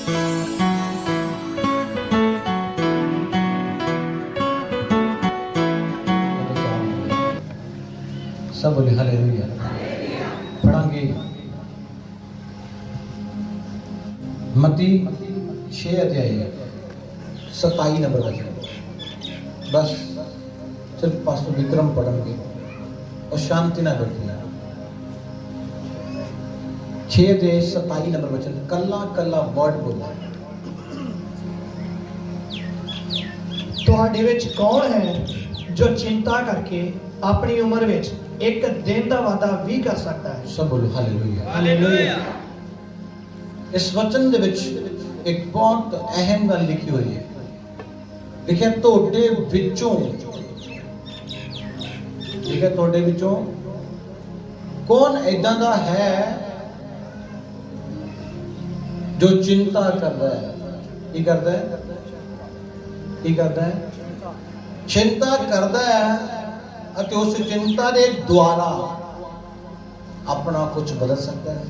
सब बोले हालेलुया। पढ़ांगे मत्ती 6 अध्याय 27 नंबर वचन। बस सिर्फ पास्टर विक्रम पढ़ेंगे और शांति ना बैठी। 6 अध्याय 27 नंबर वचन। कल्ला कल्ला वर्ड बोला। ਤੁਹਾਡੇ ਵਿੱਚ ਕੌਣ ਹੈ ਜੋ ਚਿੰਤਾ ਕਰਕੇ ਆਪਣੀ ਉਮਰ ਵਿੱਚ ਇੱਕ ਦਿਨ ਦਾ ਵਾਅਦਾ ਵੀ ਕਰ ਸਕਦਾ ਹੈ? सब बोलो हालेलुया। ਹਾਲੇਲੂਇਆ। इस वचन दे विच एक बहुत अहम गल लिखी हुई है। लिखिया तोड़े विचों, लिखिया तोड़े विचों कौन ऐदा दा है जो चिंता करता है? की करता है? की करता है? चिंता करता है और उस चिंता के द्वारा अपना कुछ बदल सकता है।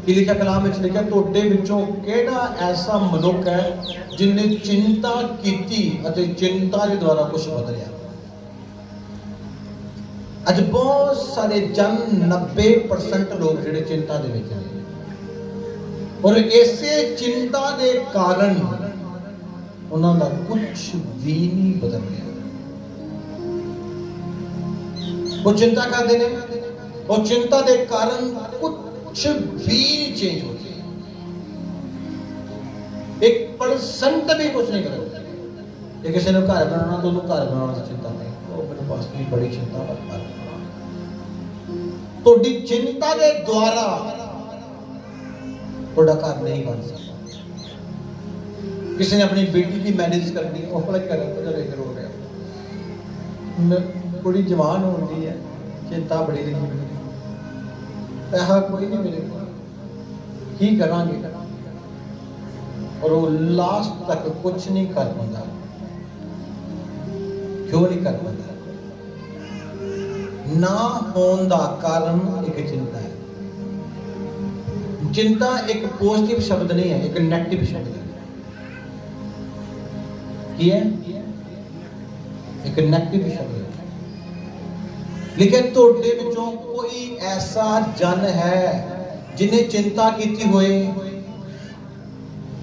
कि लिखा कलाम में लिखा तोड़े विचों केड़ा ऐसा मनुख है जिन्हें चिंता कीती अते चिंता के द्वारा कुछ बदलिया। अज बहुत सारे जन 90% लोग जिहड़े चिंता दे विच ने और इसे चिंता के कारण उन्हां दा कुछ भी नहीं बदल गया। वो चिंता करते हैं और चिंता के कारण कुछ भी चेंज हो गया। 1% भी कुछ नहीं करेगा। जे किसी ने घर बनाना तो उन्होंने घर बनाने की चिंता नहीं, वो मेरे पास भी बड़ी चिंता पर तो चिंता के द्वारा थोड़ा घर नहीं बन सकता। किसी ने अपनी बेटी की मैरिज करनी, वो पता क्या रो रहा, कुड़ी जवान होती है, चिंता बड़ी लगी, पैसा कोई नहीं मिलेगा, की करांगे, और वो लास्ट तक कुछ नहीं कर पाता। क्यों नहीं कर पाता? ना होने का कारण एक चिंता है। चिंता एक पॉजिटिव शब्द नहीं है, एक नेगेटिव शब्द है। है एक नेगेटिव शब्द है। लेकिन तोड़े विचों कोई ऐसा जन है जिन्हें चिंता की होए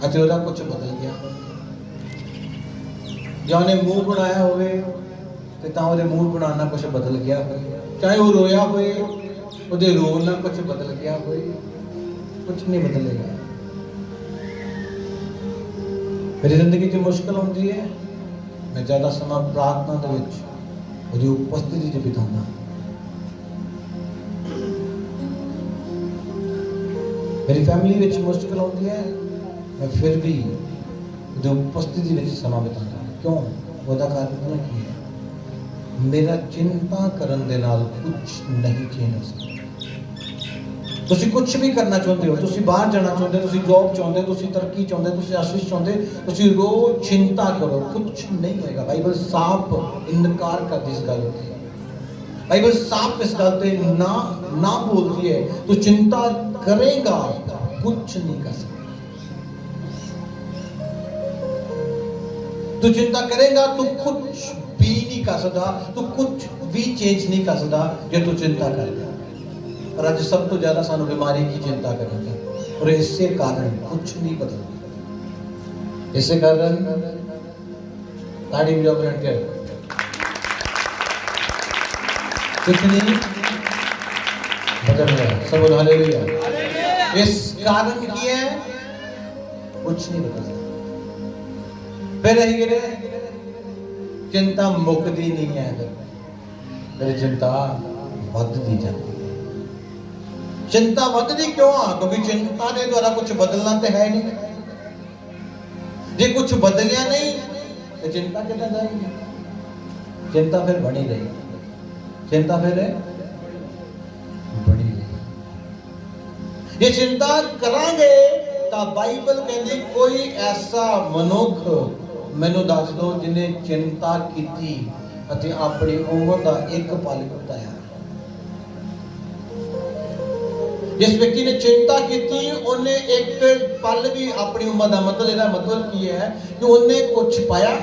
अते ओदा कुछ बदल गया, या उन्हें मुंह बनाया होवे ते तां ओदे मुंह बनाना कुछ बदल गया होए, चाहे वो रोया होए ओदे रोना कुछ बदल गया होए, कुछ नहीं बदलेगा। मेरी जिंदगी की मुश्किल होती है, मैं ज़्यादा समय प्रार्थना दे विच उहदी उपस्थिति च बिताना। मेरी फैमिली विच मुश्किल होती है, मैं फिर भी उहदी उपस्थिति विच समय बिताना। क्यों? उसका कारण पता की है? मेरा चिंता करन दे नाल कुछ नहीं चेंज हो सकता। तुसी कुछ भी करना चाहते हो, तुसी बाहर जाना चाहते हो, तुसी जॉब चाहते हो, तुसी तरक्की चाहते हो, तुसी आशीष चाहते हो, तुसी रोज चिंता करो, कुछ नहीं होएगा। बाइबल साफ इनकार करती इस गल से। बाइबल साफ इस गल से ना बोलती है तू चिंता करेगा कुछ नहीं कर सकता। तू चिंता करेगा तू कुछ भी नहीं कर सकता, तू कुछ भी चेंज नहीं कर सकता जो तू चिंता करेगा। और आज सब तो ज्यादा सानू बीमारी की चिंता करेंगे और इससे कारण कुछ नहीं बदलता। इससे कारण ताड़ी बजाओ के कुछ नहीं बदल गया। सब बोलो हालेलुया। इस कारण की है कुछ नहीं बदलता। फिर रही चिंता मुकती नहीं है, मेरी चिंता बढ़ती जाती है। चिंता बढ़ती क्यों? क्योंकि चिंता के द्वारा कुछ बदलना तो है नहीं। जे कुछ बदलिया नहीं तो चिंता कितना जाएगी? चिंता फिर बनी रहेगी, चिंता फिर बनी रहेगी। ये चिंता करांगे तो बाइबल कहती कोई ऐसा मनुख मैनू दस दो जिन्हें चिंता की अपनी उम्र का एक पल बिताया। जिस व्यक्ति ने चिंता की थी उन्हें एक पल भी अपनी उम्र का मतलब ਇਹਦਾ मतलब की है कि उन्हें कुछ पाया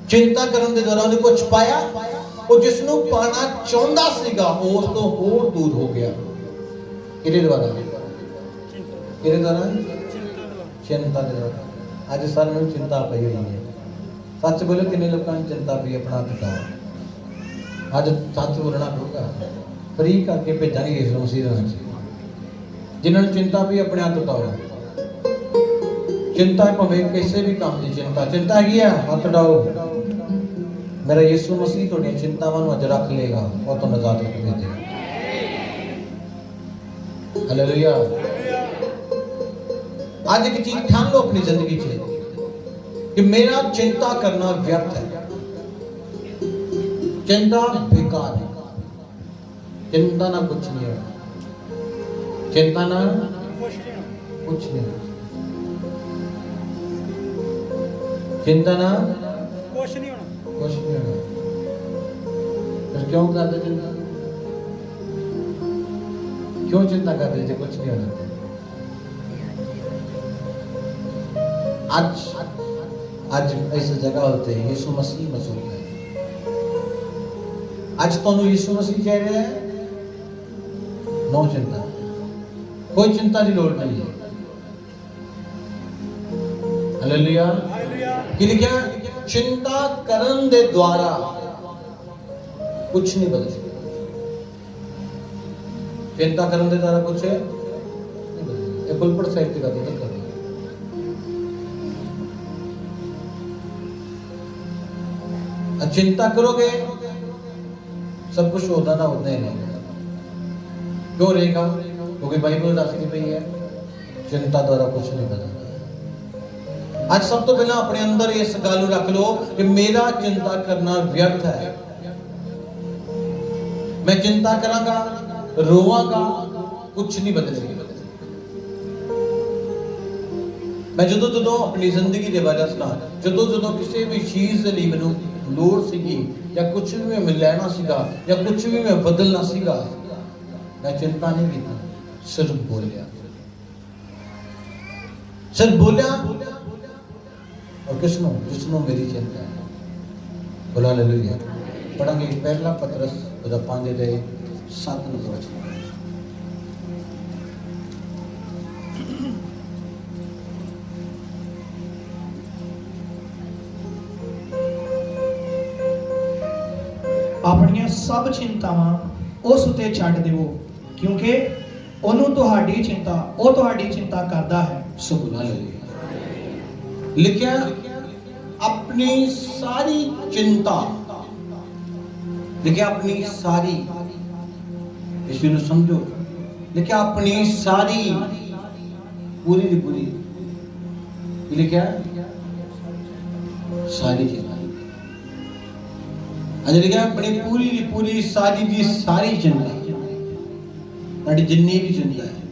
चिंता करने के दौरान उन्हें कुछ पाया और जिसनों पाना चाहता सीगा उस तो होर दूर हो गया किहदे द्वारा चिंता के द्वारा आज सानू चिंता पई हुई है सच बोलो किन्ने लोगों ने चिंता पई अपना पिता आज सच बोलना पड़ेगा फ्री करके भेजांगे इस मसीह जिन्होंने चिंता भी अपने हाथ उठाओ चिंता भावें किसी भी काम की चिंता की है हाथ उठाओ मेरा यीशु मसीह थोड़ी चिंतावां अज रख लेगा और तो आजाद कर देगा हालेलुया आज एक चीज ठान लो अपनी जिंदगी से कि मेरा चिंता करना व्यर्थ है चिंता बेकार है चिंता ना कुछ नहीं होगा चिंता ना कुछ नहीं चिंता ना कुछ नहीं होगा फिर क्यों करते चिंता क्यों चिंता करते थे कुछ नहीं होना आज आज ऐसी जगह होते हैं यीशु मसीह मौजूद है आज तो यीशु मसीह कह रहे हैं नो चिंता कोई चिंता की लोड़ नहीं है हालेलुया कि क्या चिंता करन दे द्वारा कुछ नहीं बदल सकता चिंता करन दे द्वारा कुछ नहीं बदल ये पुलपट साहिब की बात नहीं कर रहा चिंता करोगे सब कुछ होता ना होता ही रहेगा क्यों रहेगा क्योंकि बाइबल दसती पई है चिंता द्वारा कुछ नहीं बदलता आज सब तो पहला अपने अंदर इस गल रख लो कि मेरा चिंता करना व्यर्थ है मैं चिंता करांगा रोवांगा कुछ नहीं बदलेगा मैं जो अपनी जिंदगी के बारे सुना जो किसी भी चीज के लिए मैनू लोड़ सीगी या कुछ भी मैं लेना सीगा या कुछ भी मैं बदलना सीगा मैं चिंता नहीं की सिर्फ बोलिया और किसनों जिसनों मेरी चिंता है बोला हालेलुया पढ़ांगे पहला पतरस 5:7 ਆਪਣੀਆਂ ਸਭ ਚਿੰਤਾਵਾਂ ਉਸ ਉਤੇ ਛੱਡ ਦਿਵੋ ਕਿਉਂਕਿ ਉਹਨੂੰ ਤੁਹਾਡੀ ਚਿੰਤਾ ਕਰਦਾ ਹੈ सो बोला हालेलुया लिखा अपनी सारी चिंता लिखा अपनी सारी इसी को समझो लिखा अपनी सारी पूरी की पूरी लिखा सारी चिंता अज लिखा अपनी पूरी की पूरी सारी की सारी चिंता जिन्नी भी चिंता है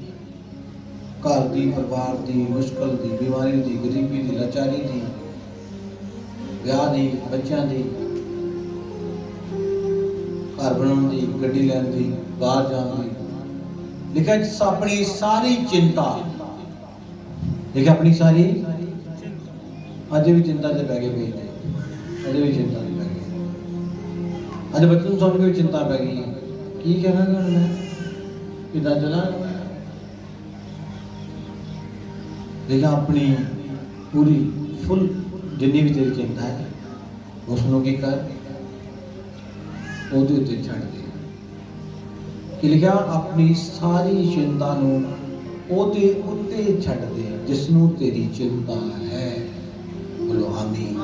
घर की परिवार की मुश्किल की बीमारी की गरीबी की लाचारी की ब्याह की बच्चों की घर बनाने की गड्डी लैन की बाहर जाने की लिखा अपनी सारी चिंता लिखा अपनी सारी अज भी चिंता से पै गए कोई अज भी चिंता से पै गए अज बच्चों सुन के भी चिंता पै गई की कहना मैं कि चला लेकिन अपनी पूरी फुल जिन्नी भी तेरी चिंता है उसनों की कर ਉਹਦੇ ਉੱਤੇ ਛੱਡ ਦੇ ਕਿ ਲਿਖਿਆ ਆਪਣੀ ਸਾਰੀ ਚਿੰਤਾ ਨੂੰ ਉਹਦੇ ਉੱਤੇ ਛੱਡ ਦੇ ਜਿਸ ਨੂੰ ਤੇਰੀ ਚਿੰਤਾ ਹੈ ਬੋਲੋ ਆਮੀਨ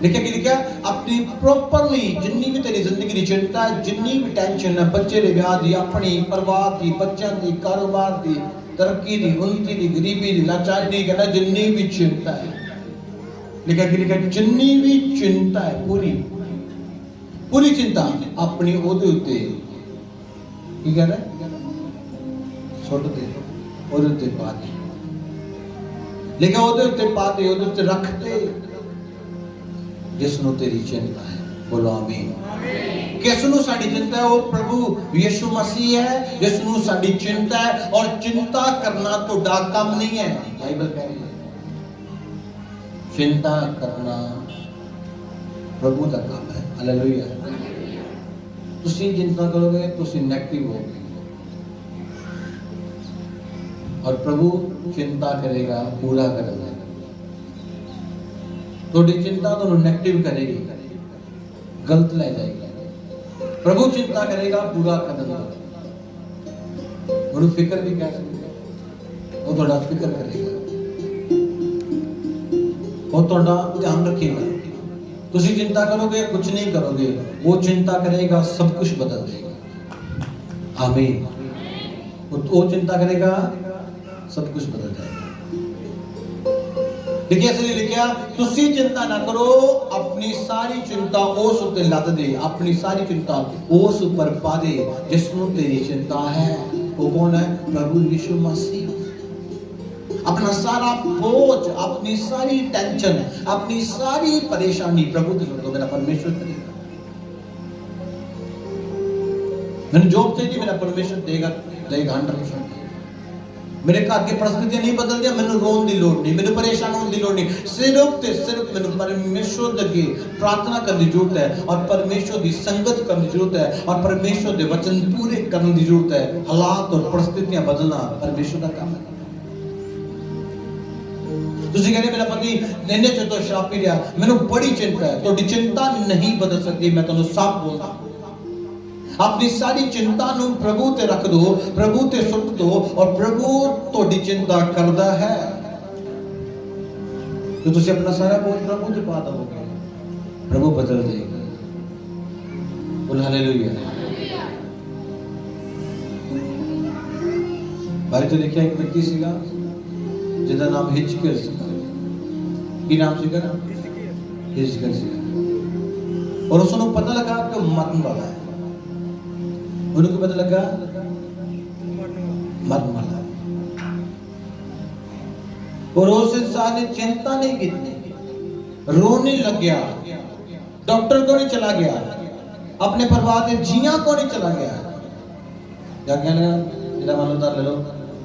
लिखा कि लिखा अपनी प्रॉपरली जिन्नी भी तेरी जिंदगी की चिंता है जिन्नी भी टेंशन है बच्चे के ब्याह की अपनी परिवार की बच्चों की कारोबार की तरक्की की उन्नति की गरीबी की लाचारी की कहना जिन्नी भी चिंता है लिखा कि लिखा जिन्नी भी चिंता है पूरी पूरी चिंता अपनी ओदे उत्ते की कहना सुट दे ओदे उत्ते पा दे लिखा ओदे उत्ते पा दे ओदे उत्ते रख दे जिसनों तेरी चिंता है बोलो आमीन। किस नूं साडी चिंता है? वो प्रभु यीशु मसीह है जिस नूं साडी चिंता है। और चिंता करना तुहाडा काम नहीं है। बाइबल कह रही है चिंता करना प्रभु का काम है। हालेलुया। तुसी चिंता करोगे तुसी नेगेटिव होगे और प्रभु चिंता करेगा पूरा करेगा। थोड़ी चिंता तो नेगेटिव करेगी, गलत ले जाएगी। प्रभु चिंता करेगा पूरा कर देगा। और फिक्र भी कह सकते, वो थोड़ा फिक्र करेगा, वो थोड़ा ध्यान रखेगा। तुसी चिंता करोगे कुछ नहीं करोगे, वो चिंता करेगा सब कुछ बदल देगा। आमीन। वो चिंता करेगा सब कुछ बदल जाएगा। देखिए इसलिए लिखा तुसी चिंता ना करो, अपनी सारी चिंता उस उत्ते लद दे, अपनी सारी चिंता उस ऊपर पा दे जिसनों तेरी चिंता है। वो कौन है? प्रभु यीशु मसीह। अपना सारा बोझ, अपनी सारी टेंशन, अपनी सारी परेशानी प्रभु के सौंप दो। मेरा परमेश्वर करेगा। मैंने जॉब चाहिए, मेरा परमेश्वर देगा 100%। मेरे घर की परिस्थितियां नहीं बदल दिया, मैंने रोन की लोड़ नहीं, मैंने परेशान होने की लोड़ नहीं। सिर्फ मैंने परमेश्वर अगे प्रार्थना करने की जरूरत है और परमेश्वर की संगत करने की जरूरत है और परमेश्वर के वचन पूरे करने की जरूरत है। हालात और परिस्थितियां बदलना परमेश्वर का काम है। तुसी कहने मेरा पति नैने च तो शराब पी रहा, मैंने बड़ी चिंता है। तो चिंता नहीं बदल सकती। मैं तुहानू साफ बोलता, अपनी सारी चिंता नू प्रभु ते रख दो, प्रभु ते सुट दो और प्रभु तोड़ी चिंता करदा है। तो तुसी अपना सारा बोझ प्रभु ते पा दोगे, प्रभु बदल देगा। बोल हालेलुया। भाई तो लिखा एक व्यक्ति सीगा जिसका नाम हिजकिय्याह सीगा। की नाम सीगा? हिजकिय्याह सीगा। और उसको पता लगा कि मरने वाला है। उनको पता लगा मरने वाला है। और उस इंसान ने चिंता नहीं की, रोने लग गया, डॉक्टर को नहीं चला गया, अपने परिवार के जिया को नहीं चला गया। क्या कहना जिला मान लो ले लो,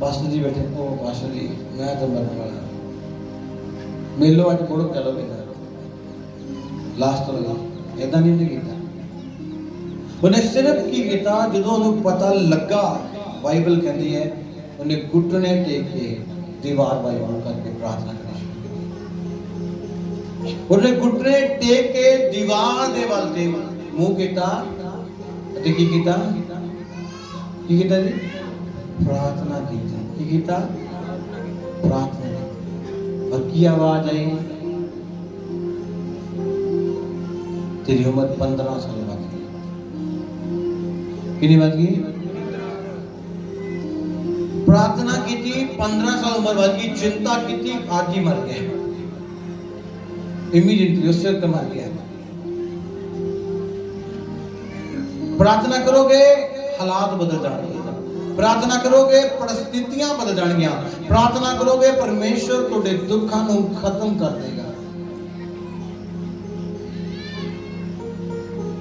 पास्टर जी बैठे, ओ पास्टर जी मैं तो मरने वाला, मिलो आज बोलो चलो बेटा लास्ट तो लगा। ऐसा नहीं किया उन्हें, सिर्फ की किया जो उन्हें पता लगा। बाइबल कहती है उन्हें घुटने टेक के दीवार वाल करके प्रार्थना करनी शुरू की। उन्हें घुटने टेक के दीवार दे वाल ते मुंह किया ते की किया जी प्रार्थना की। प्रार्थना की। और की आवाज आई, तेरी उम्र 15 साल बाद की। कितनी बात की? प्रार्थना की थी, 15 साल उम्र बाद की। चिंता की थी, आज ही मर गया, इमीडिएटली उससे मर गया। प्रार्थना करोगे हालात बदल जाएंगे, प्रार्थना करोगे परिस्थितियां बदल जाएंगी, प्रार्थना करोगे परमेश्वर तुहाडे दुखां नूं खत्म कर देगा।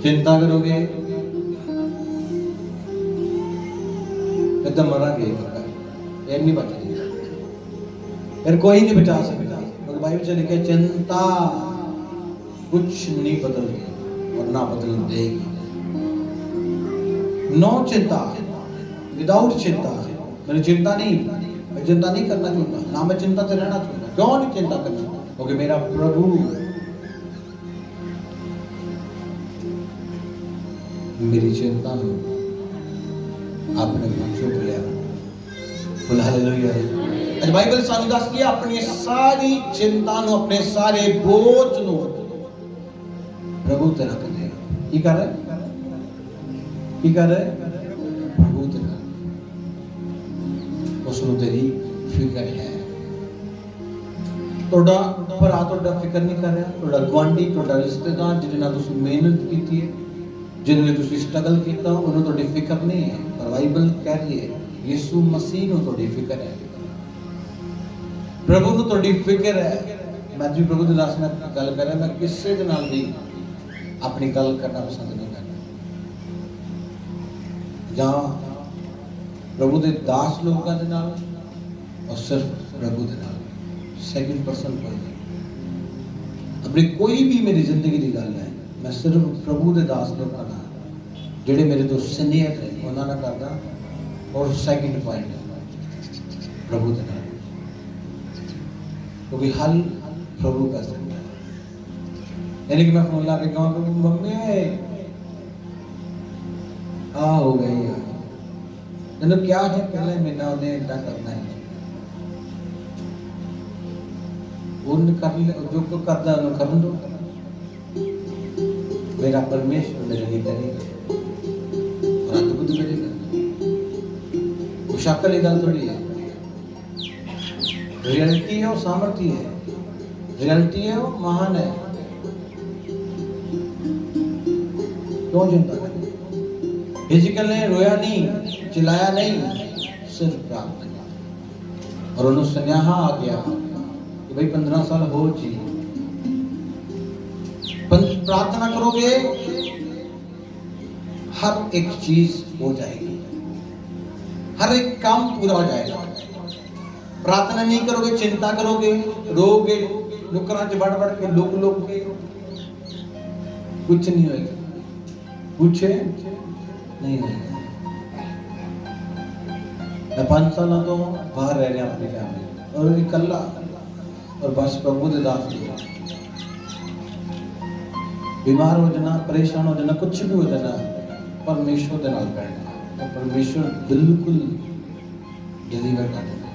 चिंता करोगे एकदम मरांगे, ये नहीं बचेगा, फिर कोई नहीं बचा सकता। तो बाइबल से लिखा है चिंता कुछ नहीं बदलती और ना बदल देगी। नो चिंता, विदाउट चिंता। मैंने चिंता नहीं, मैं चिंता नहीं करना चाहता, ना मैं चिंता से रहना चाहता। क्यों नहीं चिंता करना? क्योंकि मेरा प्रभु मेरी चिंता आपने चुप लिया। बोल हालेलुया। आज बाइबल सानू दस दिया अपनी सारी चिंता नु, अपने सारे बोझ नु प्रभु ते रख दे। की कर रहा है? की कर रहा है? प्रभु ते रख, उसनु तेरी फिक्र है। तोड़ा भरा तोड़ा फिक्र नहीं कर रहा, तोड़ा गुआंढी, तोड़ा रिश्तेदार जिन्हें ना तुसी मेहनत की है, जिन्हें तुसी स्ट्रगल किया, उन्हें तोड़ी फिक्र नहीं है। पर बाइबल कह रही है यीशु मसीह नु तोड़ी फिक्र है, प्रभु नु तोड़ी फिक्र है। मैं जी प्रभु के दास में गल कर रहा, मैं किसी के नाल भी अपनी गल करना पसंद नहीं करता। जहाँ प्रभु के दास लोगों के नाल और सिर्फ प्रभु के नाल, सेकंड पर्सन कोई नहीं। अपनी कोई भी मेरी जिंदगी की गल है, मैं सिर्फ प्रभु के दास लोगों का नाल जेडे मेरे तो सीनियर है उन्होंने करता, और सेकंड पॉइंट प्रभु के नाल, क्योंकि हल प्रभु कर सकता है। यानी कि मैं फोन ला के कहूँ कि मम्मी आ हो गई है, तेन क्या है पहले महीना उन्हें इतना करना है, उन कर ले जो को करता है कर दो, मेरा परमेश्वर मेरे लिए करेगा और अद्भुत करेगा। वो शक्ल की गल थोड़ी है, रियलिटी है और सामर्थ्य है, रियलिटी है वो महान है। क्यों चिंता करें? फिजिकल ने रोया नहीं, चिल्लाया नहीं, सिर्फ प्रार्थना। और उन्होंने संन्याहा आ गया कि भाई 15 साल हो जी, प्रार्थना करोगे हर एक चीज हो जाएगी, हर एक काम पूरा हो जाएगा। प्रार्थना नहीं करोगे, चिंता करोगे, रोगे, नुकरा च बढ़ बढ़ के लुक लुक के, कुछ नहीं होगा, कुछ नहीं होगा। मैं 5 साल तो बाहर रह रहा अपनी फैमिली और इकल्ला, और बस प्रभु के दास बीमार हो जाना, परेशान हो जाना, कुछ भी हो जाना, परमेश्वर के नाल बैठना, और परमेश्वर बिल्कुल डिलीवर कर देना।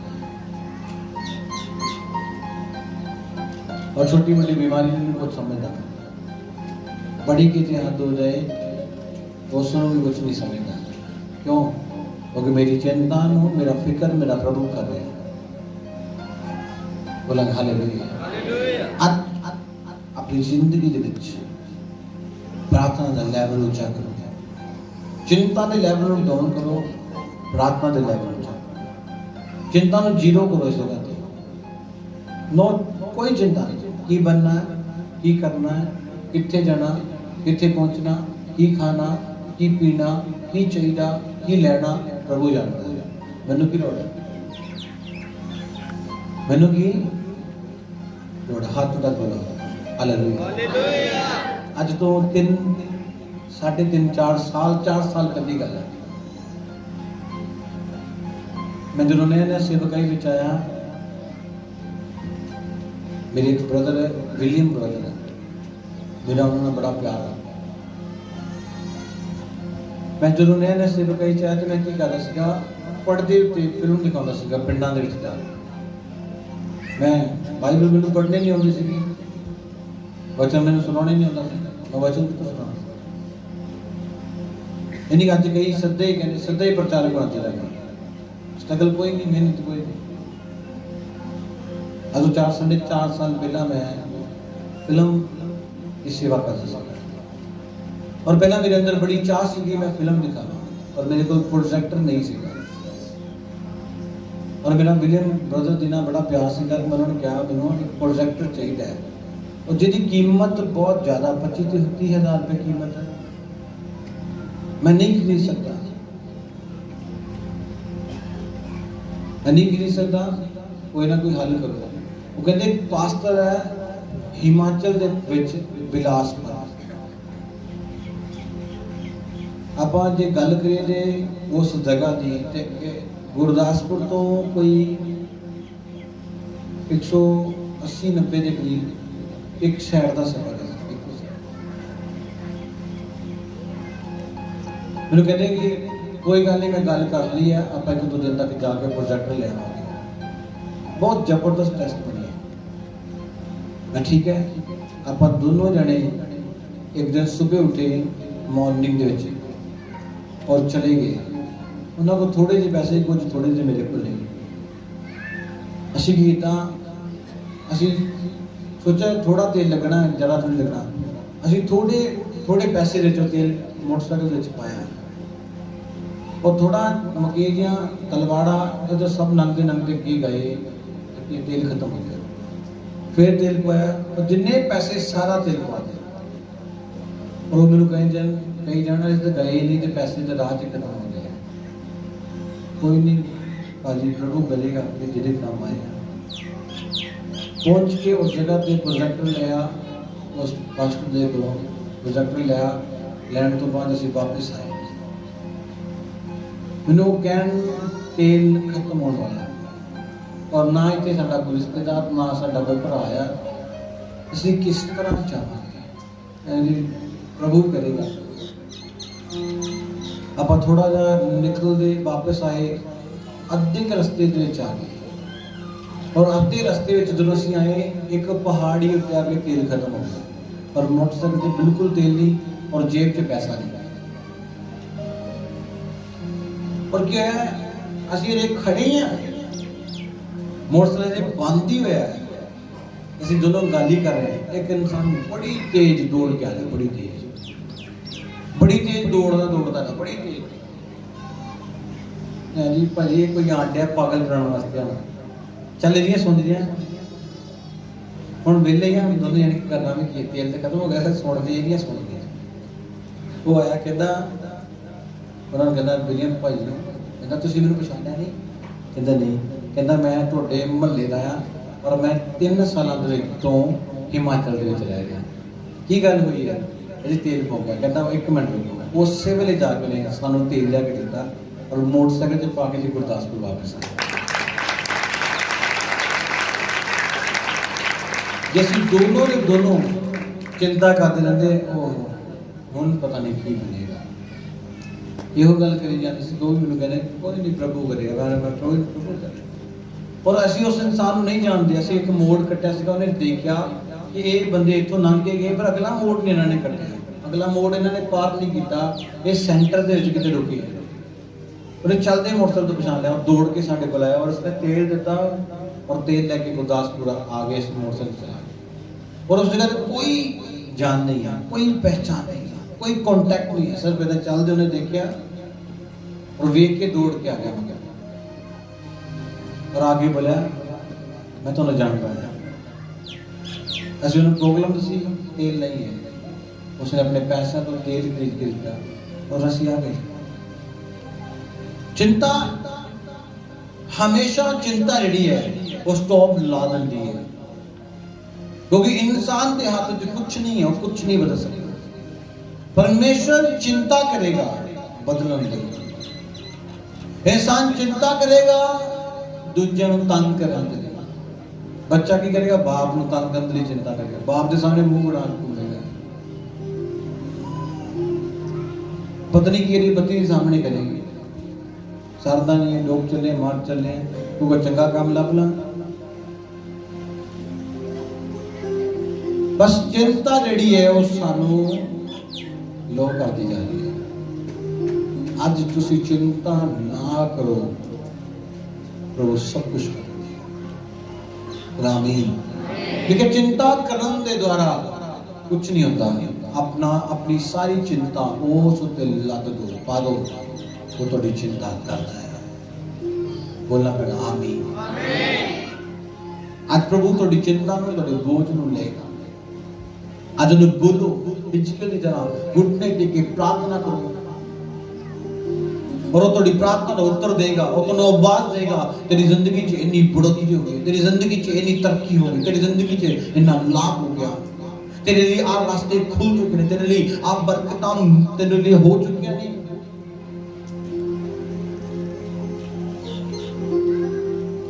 और छोटी मोटी बीमारी में कुछ समझता, बड़ी की हद हो जाए तो उसमें भी कुछ नहीं समझता। क्यों? क्योंकि मेरी चिंता हो, मेरा फिक्र मेरा प्रभु कर रहे हैं। बोला हालेलुया। अपनी जिंदगी के विच प्रार्थना का लेवल ऊंचा करो, चिंता के लेवल को डाउन करो, प्रार्थना के लेवल ऊंचा करो। चिंता को जीरो करो इस जगह पे, नो कोई चिंता नहीं। की बनना है, की करना है, कितने जाना, कितने पहुंचना, की खाना, की पीना, की चाहिए, की लेना, प्रभु जानता है। मैनू की लोड़ है, मैनू की लोड़, हाथ तक बोलो हालेलुया। अज तो 3 3.5 4 साल पहली गल है। मैं जो नया सेवकाई में आया, मेरे एक ब्रदर है, विलियम ब्रदर है, मेरा उन्होंने बड़ा प्यार है। मैं जो नया सेवकाई आया तो मैं की कर रहा पढ़ते उत्ते फिल्म दिखाता पिंडा के जाकर। मैं बाइबल मैंने पढ़ने नहीं आती सी, वचन मैंने सुनाने नहीं आता, मैं वचन तो सुना। यानी अज कई सीधे ही कहते, सीधे ही प्रचारक बनते रहे, स्ट्रगल कोई नहीं, मेहनत कोई नहीं। आज 4 साल पहला मैं फिल्म की सेवा करता था, और पहला मेरे अंदर बड़ी चाह सी कि मैं फिल्म दिखावा, और मेरे को प्रोजेक्टर नहीं सीगा। और मेरा विलियम ब्रदर दिना बड़ा प्यार से मैं उन्होंने कहा मैंने एक प्रोजेक्टर चाहिए है, और जिसकी कीमत बहुत ज़्यादा 25 से 30 हज़ार रुपये कीमत है, मैं नहीं खरीद सकता, मैं नहीं खरीद सकता, कोई ना कोई हल करो। वो कहते पास्टर है हिमाचल के विच बिलासपुर। आप जो गल करिए उस जगह की, गुरदासपुर तो कोई 180-90 के करीब एक शहर का सफर है। मैंने कहते कि कोई गल नहीं, मैं गल कर ली है, आप 1-2 दिन तक जाके प्रोजेक्टर ले आवांगे। बहुत जबरदस्त टेस्ट बनी है। मैं ठीक है, आप दोनों जने एक दिन सुबह उठे मॉर्निंग के और चले गए। उन्होंने को थोड़े जे पैसे, कुछ थोड़े जे मेरे को नहीं। असी किया, असी सोचा थोड़ा तेल लगना, ज़्यादा थोड़ी लगना। असी थोड़े पैसे दे चो तेल मोटरसाइकिल के पाया, और थोड़ा मकेरियाँ तलवाड़ा तो सब नंगते नंगते की गए, तेल खत्म हो गया। फिर तेल पाया और जिन्ने पैसे सारा तेल पा दिया। और वो मैंने कई जाना इस गए ही नहीं, तो पैसे तो राह च खत्म हो गए। कोई नहीं भाजी, प्रभु करेगा कि जिहदे काम आएगा। पहुंच के उस जगह पे प्रोजेक्टर लिया, उस पास्टर दे कोलों प्रोजेक्टर लिया, लैंड तो बाद असीं वापस आए। मैनू कहण तेल खत्म होने वाला, और ना इत्थे साडा कोई रिश्तेदार, ना साडा कोई भरा आ, असीं किस तरह चाहांगे? प्रभु करेगा। आप थोड़ा जा निकलते वापस आए, अद्धे के रस्ते आ गए, और अद्धे रस्ते जो असीं आए एक पहाड़ी उत्ते आके तेल खत्म हो गया, और मोटरसाइकिल से बिल्कुल तेल नहीं, और जेब च पैसा नहीं। और क्या है, असीं अजे खड़े हैं, मोटरसाइकिल बंद ही होया है, असीं दोनों गल ही कर रहे हैं। एक इंसान बड़ी तेज दौड़ के आ रहा, बड़ी तेज दौड़ता ना, बड़ी तेज जी भाजी कोई आंडिया पागल कराने वास्ते आना। चल रही सुन रही हम वेले ही दोनों जाने करना भी की, तेल तो खत्म हो गया, सुन दी सुन दी। वो आया कहता, उन्होंने कहता विलियम भाई ने कहता तुसीं मैनूं पछाणिया नहीं? कहता नहीं। कहता मैं तुहाडे महल्ले दा आ, और मैं 3 सालों तो हिमाचल के रह गया। की गल हुई है? जी तेल पौ गया। कहता 1 मिनट रुको। उस वेले जाके ने सानूं तेल लिया के दिता, और मोटरसाइकिल से पा के जी गुरदासपुर वापस आए। जैसे दोनों के दोनों चिंता करते रहते, हुण पता नहीं की बनेगा। यो गल करी जाती सी, दो मैनूं कहते कोई नहीं प्रभु करेगा, मैं प्रभु करे। और असीं उस इंसान को नहीं जानते। असीं एक मोड़ कट्टिया सीगा, उन्हें देखा कि ये बंदे इत्थों लंघ के गए, पर अगला मोड़ नहीं इन्होंने कट्टिया, अगला मोड़ इन्होंने पार नहीं किया, ये सेंटर के किते रुके। उन्हें चलते मोटरसाइकिल तो पछाण लिया, और दौड़ के साडे कोल आया, और उसने तेल दिता, और तेल लैके गुरदासपुर आ गए। इस मोटरसाइकिल चला, और उस जगह कोई जान नहीं है, कोई पहचान नहीं है, कोई कॉन्टैक्ट नहीं है। सिर्फ इधर चलते उन्हें देखा, और वेख के दौड़ के आ गया मगर, और आगे बोलिया मैं तो जानता है। असं उन्हें प्रॉब्लम दसी, तेल नहीं है। उसने अपने पैसा तो तेल खरीद के दिता, और असीं आ गए। चिंता हमेशा, चिंता जी है वो स्टॉप ला देती है, क्योंकि इंसान के हाथ में कुछ नहीं है, वो कुछ नहीं बदल सकता। परमेश्वर चिंता करेगा, बदलन देगा। इंसान चिंता करेगा, दूजे को तंग करने। बच्चा की करेगा? बाप को तंग करने की चिंता करेगा, बाप के सामने मुंह बना घूमेगा। पत्नी की पति के सामने करेगी, सरदा नहीं, लोग चले मार चले, तू चंगा काम लभ ला। बस चिंता जी है वो सानू लो करती जा रही है। अज तुसी चिंता ना करो, प्रभु सब कुछ कर देगा। आमीन। लेकिन चिंता करने के द्वारा कुछ नहीं होता। अपनी सारी चिंता उस उत्ते लद दो, पा दो, वो थोड़ी चिंता करता है। बोलना पड़ेगा आमीन। आज प्रभु थोड़ी चिंता में थोड़े बोझ नूं लेगा। आज उन्हें बोलो, हिचके की तरह घुटने टेके प्रार्थना करो, और वो थोड़ी प्रार्थना का उत्तर देगा। वो तो आवाज देगा, तेरी जिंदगी च इन्नी बढ़ोतरी हो गई, तेरी जिंदगी च इन्नी तरक्की हो गई, तेरी जिंदगी च इन्ना लाभ हो गया, तेरे लिए आ रास्ते खुल चुके हैं, तेरे लिए आप बरकतां तेरे लिए हो चुकी हैं।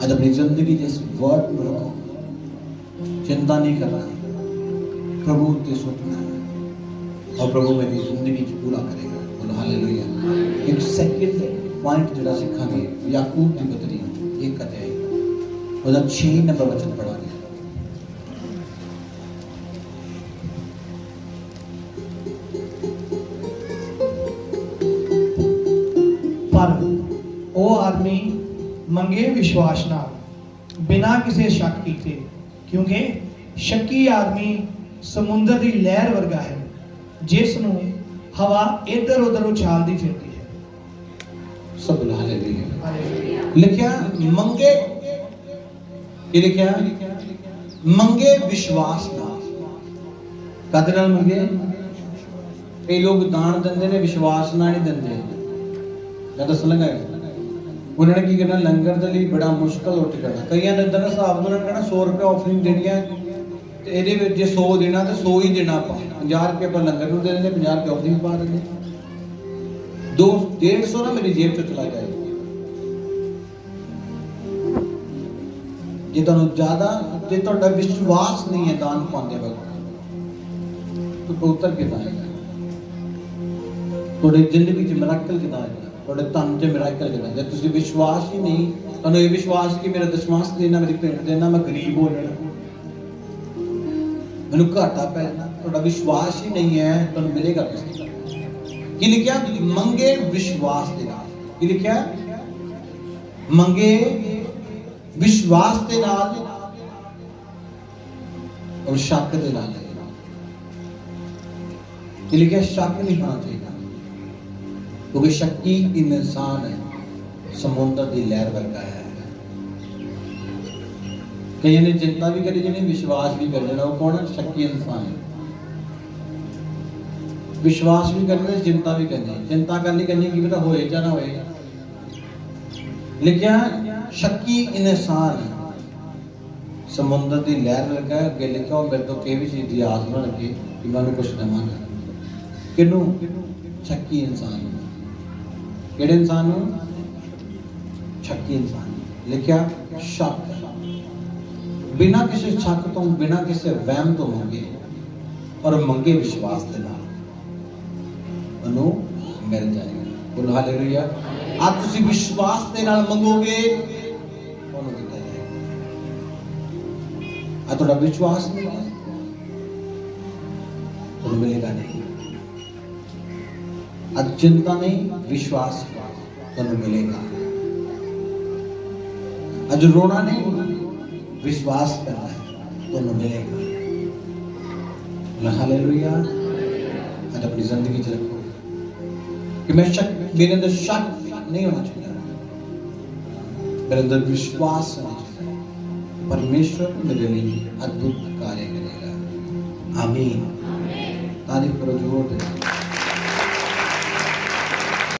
आज अपनी जिंदगी जिस वर्ड में रखो, चिंता नहीं करना, प्रभु ते सोचना है, और प्रभु मेरी जिंदगी पूरा करेगा। बोलो हालेलुया। एक सेकंड पॉइंट जरा सीखांगे, याकूब की पत्री 1 अध्याय उसका 6 नंबर वचन पढ़ांगे। पर वो आदमी मंगे विश्वास नाल, बिना किसी शक कीते, क्योंकि शक्की आदमी समुंदर की लहर वर्गा है, जिसनूं हवा इधर उधर उछालती फिरती है। सब हालेलुया। लिखा मंगे, ये लिखा मंगे विश्वास नाल। कद नाल मंगे? कई लोग दान देंदे ने विश्वास नाल नहीं देंदे। मैं दस लगा उन्होंने की करना लंगर के लिए बड़ा मुश्किल उठ करना। कई ने इदा का हिसाब उन्होंने कहना 100 रुपये ऑफरिंग देनी है तो ये जो 100 देना तो 100 ही देना। आप 50 रुपये पर लंगर को दे देंगे, 50 रुपये ऑफरिंग पा देंगे, 150 ना मेरी जेब चो चला जाए। जे तुहानू ज्यादा जे तुहाडा विश्वास नहीं है दान पाने वक्त तो कबूतर कितना आएगा? थोड़ी जिंदगी च मिराकल कितना आएगा? थोड़े तन च मिराकल कितना? जब तुसी विश्वास ही नहीं, तुहानू ये विश्वास कि मेरा दशमांश देना, मेरी भेंट देना, मैं गरीब हो जाना, मैनू घाटा पै जाना, थोड़ा विश्वास ही नहीं है, तुहानू मिलेगा किस? की लिखा? मंगे विश्वास दे नाल। की लिखा? मंगे विश्वास दे नाल और शक दे नाल। की लिखा? शक नहीं होना चाहिए, क्योंकि शक्की इंसान है समुद्र की लहर वर्गा है। कई ने चिंता भी करी, जिन्हें विश्वास भी कर लेना, वो कौन है? शक्की इंसान है। विश्वास भी करने, चिंता भी करनी। चिंता करनी की पता होए या ना होए। लिखा शक्की इंसान समुद्र की लहर वर्गा है। अगे लिखा मेरे तो किसी भी चीज की आस ना लगे कि मैं कुछ देवांगा। किनू? शक्की इंसान। केड़े इंसान? शक्की इंसान। लिखा शक, बिना किसी शक तो, बिना किसी वहम तो मंगे और मंगे विश्वास के नाल मनु मिल जाएगा। बोलो हालेलुया। आप तुसी विश्वास के नाल मंगोगे ओनू दिता जाएगा। आ थोड़ा विश्वास नहीं है तो मिलेगा नहीं। आज चिंता नहीं, विश्वास तो मिलेगा। आज रोना नहीं, विश्वास करना है तो मिलेगा। हालेलुया। आज अपनी जिंदगी च रखो कि मैं शक, मेरे अंदर शक नहीं होना चाहिए, मेरे अंदर विश्वास होना चाहिए। परमेश्वर मेरे लिए अद्भुत कार्य करेगा। आमीन। तारीफ करो जोर दे।